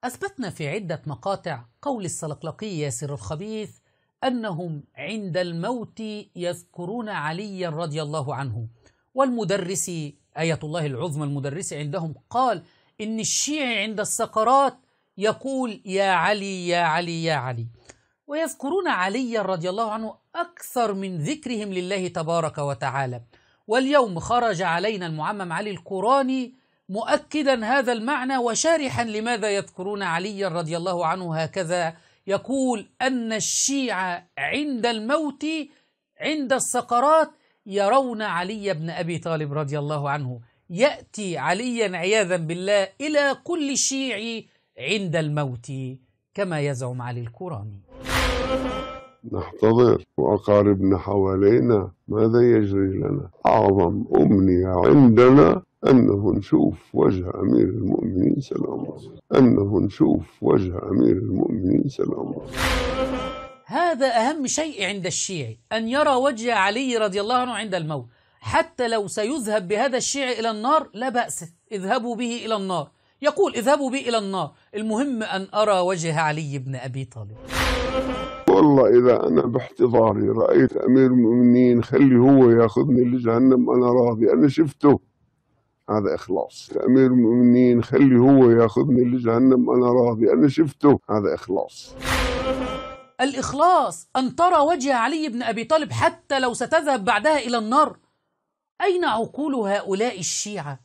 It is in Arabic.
أثبتنا في عدة مقاطع قول السلقلقي ياسر الخبيث أنهم عند الموت يذكرون عليا رضي الله عنه، والمدرس آية الله العظمى المدرس عندهم قال إن الشيعي عند السكرات يقول يا علي يا علي يا علي، ويذكرون عليا رضي الله عنه أكثر من ذكرهم لله تبارك وتعالى. واليوم خرج علينا المعمم علي القراني مؤكدا هذا المعنى وشارحا لماذا يذكرون عليا رضي الله عنه هكذا، يقول أن الشيعة عند الموت عند السكرات يرون علي بن أبي طالب رضي الله عنه، يأتي عليا عياذا بالله إلى كل شيعي عند الموت كما يزعم علي القراني. نحتضر وأقاربنا حوالينا، ماذا يجري لنا؟ أعظم أمنية عندنا أنه نشوف وجه أمير المؤمنين سلام الله، أنه نشوف وجه أمير المؤمنين سلام الله. هذا أهم شيء عند الشيعي، أن يرى وجه علي رضي الله عنه عند الموت، حتى لو سيذهب بهذا الشيعي إلى النار لا بأس، اذهبوا به إلى النار، يقول اذهبوا به إلى النار، المهم أن أرى وجه علي بن أبي طالب. والله إذا أنا باحتضاري رأيت أمير المؤمنين خلي هو ياخذني لجهنم أنا راضي، أنا شفته، هذا إخلاص. أمير المؤمنين خلي هو ياخذني لجهنم أنا راضي، أنا شفته، هذا إخلاص. الإخلاص أن ترى وجه علي بن أبي طالب حتى لو ستذهب بعدها إلى النار. أين عقول هؤلاء الشيعة